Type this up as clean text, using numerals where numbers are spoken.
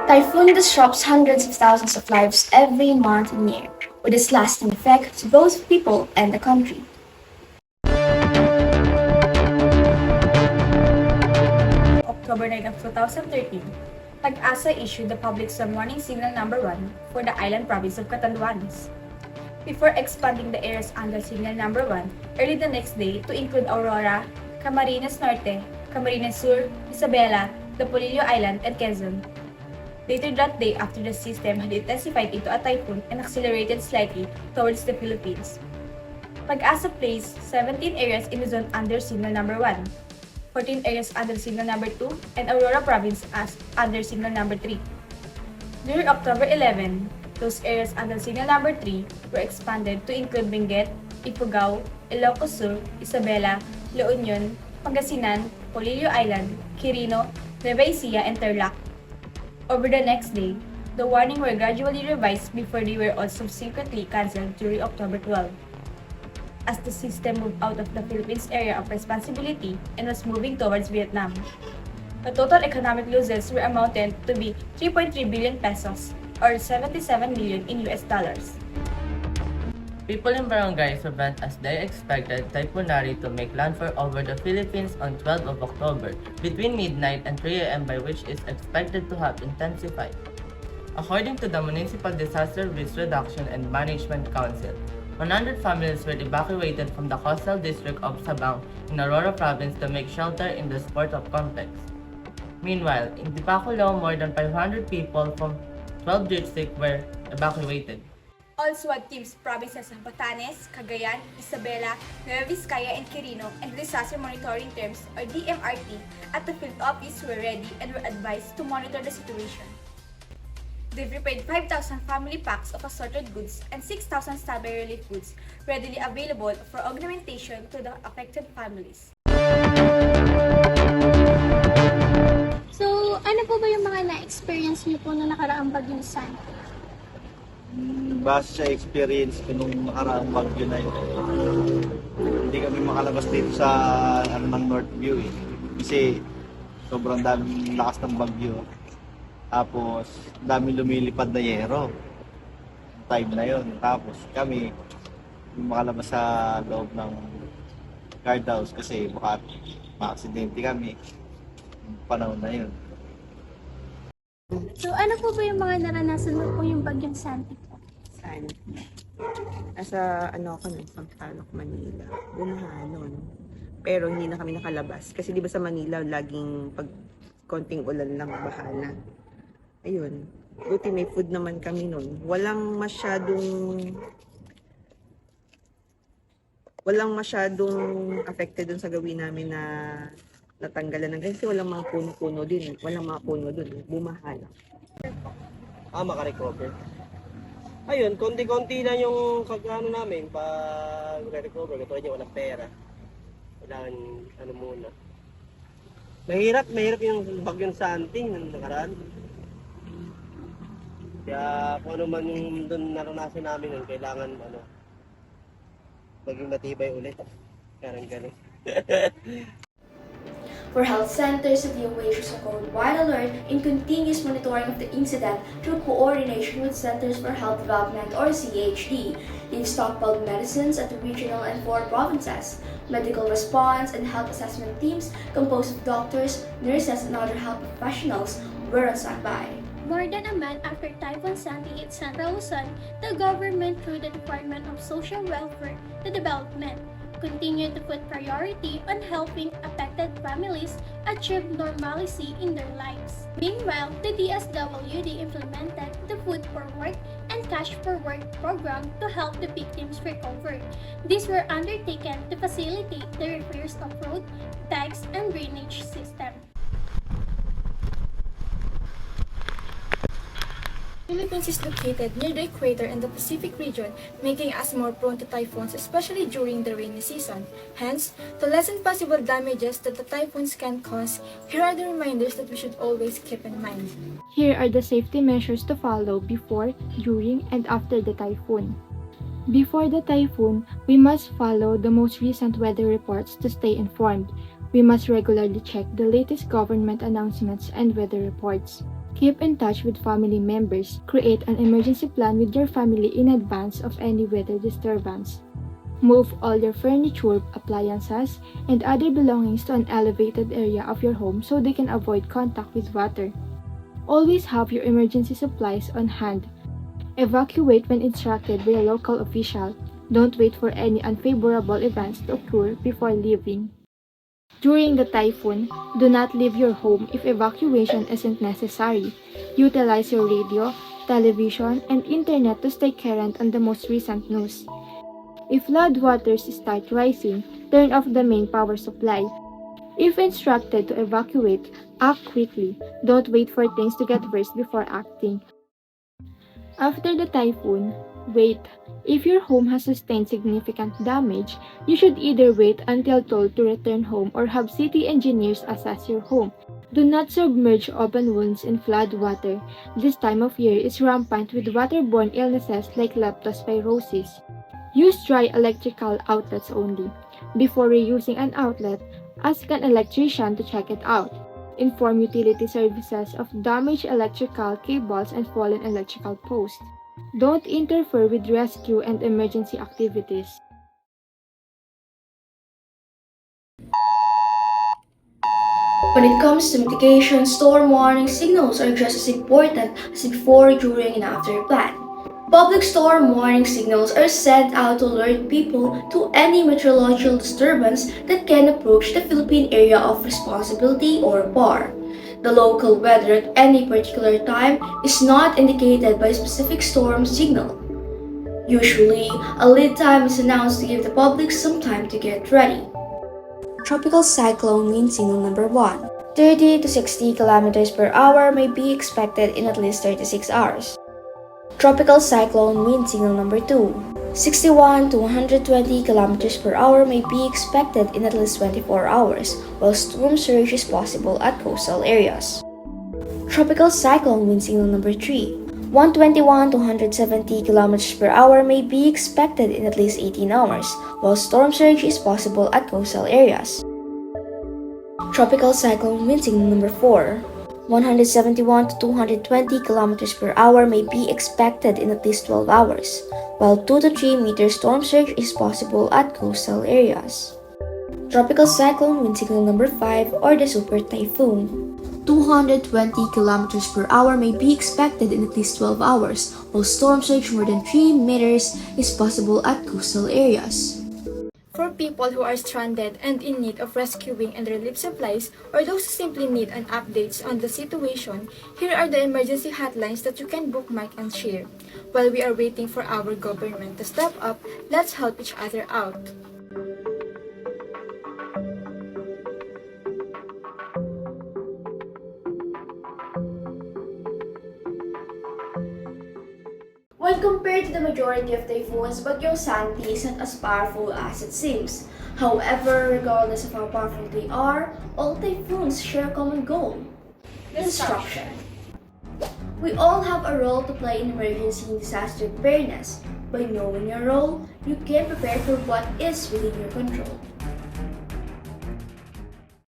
Typhoon disrupts hundreds of thousands of lives every month and year, with its lasting effect to both people and the country. October 9 of 2013, Pag-asa issued the public sun warning signal number 1 for the island province of Catanduanes. Before expanding the areas under signal number 1 early the next day to include Aurora, Camarines Norte, Camarines Sur, Isabela, the Polillo Island, and Quezon. Later that day, after the system had intensified into a typhoon and accelerated slightly towards the Philippines. Pag-asa placed 17 areas in the zone under signal number 1, 14 areas under signal number 2, and Aurora Province as under signal number 3. During October 11, those areas under signal number 3 were expanded to include Benguet, Ifugao, Ilocos Sur, Isabela, La Union, Pangasinan, Polillo Island, Quirino, Nueva Ecija, and Tarlac. Over the next day, the warning were gradually revised before they were all subsequently cancelled during October 12. As the system moved out of the Philippines area of responsibility and was moving towards Vietnam. The total economic losses were amounted to be 3.3 billion pesos or 77 million in US dollars. People in barangays went as they expected Typhoon to make landfall over the Philippines on 12 of October between midnight and 3 a.m. by which is expected to have intensified. According to the Municipal Disaster Risk Reduction and Management Council, 100 families were evacuated from the coastal district of Sabang in Aurora Province to make shelter in the Sport-of Complex. Meanwhile, in Tibaculo, more than 500 people from 12 districts were evacuated. All SWAT teams provinces of Batanes, Cagayan, Isabela, Nueva Vizcaya, and Quirino and the Disaster Monitoring Terms or DMRT at the field office were ready and were advised to monitor the situation. They prepared 5,000 family packs of assorted goods and 6,000 standby relief goods readily available for augmentation to the affected families. So, ano po ba yung mga na-experience niyo po na nakaraang bagyong Santi? Base sa experience ko nung nakaraang bagyo na yun, hindi kami makalabas dito sa North View eh. Kasi sobrang daming lakas ng bagyo. Tapos daming lumilipad na yero. Time na yun. Tapos kami makalabas sa loob ng guardhouse kasi baka ma-aksidente kami yung panahon na yun. So, ano po ba yung mga naranasan mo po yung bagyong Santi po? Santi. Nasa ako nun, Sampaloc, Manila. Bumahalon. Pero hindi na kami nakalabas. Kasi di ba sa Manila, laging pag konting ulan lang, bahala. Ayun. Buti may food naman kami nun. Walang masyadong affected dun sa gawin namin na natanggalan ng kasi walang mga puno-puno din. Walang mga puno dun. Bumahala. Makarecover. Ayun, konti-konti lang yung kagano namin pag recover. Katulad niya, walang pera. Kailangan, muna. Mahirap yung bagyong Santi ng nakaraan. Kaya kung ano man yung doon naranasan namin nun, kailangan, maging matibay ulit. Karang galing. For health centers, the DOH is on wide alert in continuous monitoring of the incident through coordination with Centers for Health Development or CHD. They've stockpiled medicines at the regional and 4 provinces. Medical response and health assessment teams composed of doctors, nurses, and other health professionals were on standby. More than a month after Typhoon Santi hit Central Luzon, the government through the Department of Social Welfare and Development continued to put priority on helping affected families achieve normalcy in their lives. Meanwhile, the DSWD implemented the Food for Work and Cash for Work program to help the victims recover. These were undertaken to facilitate the repairs of road, dikes, and drainage system. Philippines is located near the equator in the Pacific region, making us more prone to typhoons, especially during the rainy season. Hence, to lessen possible damages that the typhoons can cause, here are the reminders that we should always keep in mind. Here are the safety measures to follow before, during, and after the typhoon. Before the typhoon, we must follow the most recent weather reports to stay informed. We must regularly check the latest government announcements and weather reports. Keep in touch with family members. Create an emergency plan with your family in advance of any weather disturbance. Move all your furniture, appliances, and other belongings to an elevated area of your home so they can avoid contact with water. Always have your emergency supplies on hand. Evacuate when instructed by a local official. Don't wait for any unfavorable events to occur before leaving. During the typhoon, do not leave your home if evacuation isn't necessary. Utilize your radio, television, and internet to stay current on the most recent news. If floodwaters start rising, turn off the main power supply. If instructed to evacuate, act quickly. Don't wait for things to get worse before acting. After the typhoon, wait. If your home has sustained significant damage, you should either wait until told to return home or have city engineers assess your home. Do not submerge open wounds in flood water. This time of year is rampant with waterborne illnesses like leptospirosis. Use dry electrical outlets only. Before reusing an outlet, ask an electrician to check it out. Inform utility services of damaged electrical cables and fallen electrical posts. Don't interfere with rescue and emergency activities. When it comes to mitigation, storm warning signals are just as important as before, during, and after a plan. Public storm warning signals are sent out to alert people to any meteorological disturbance that can approach the Philippine Area of Responsibility or PAR. The local weather at any particular time is not indicated by a specific storm signal. Usually, a lead time is announced to give the public some time to get ready. Tropical cyclone wind signal number 1. 30 to 60 kilometers per hour may be expected in at least 36 hours. Tropical cyclone wind signal number 2. 61 to 120 kilometers per hour may be expected in at least 24 hours, while storm surge is possible at coastal areas. Tropical cyclone wind signal number 3. 121 to 170 kilometers per hour may be expected in at least 18 hours, while storm surge is possible at coastal areas. Tropical cyclone wind signal number 4. 171 to 220 kilometers per hour may be expected in at least 12 hours, while 2 to 3 meter storm surge is possible at coastal areas. Tropical cyclone wind signal number 5, or the super typhoon. 220 kilometers per hour may be expected in at least 12 hours, while storm surge more than 3 meters is possible at coastal areas. For people who are stranded and in need of rescuing and relief supplies, or those who simply need an update on the situation, here are the emergency hotlines that you can bookmark and share. While we are waiting for our government to step up, let's help each other out. When compared to the majority of typhoons, Bagyong Santi is not as powerful as it seems. However, regardless of how powerful they are, all typhoons share a common goal: destruction. We all have a role to play in emergency and disaster preparedness. By knowing your role, you can prepare for what is within your control.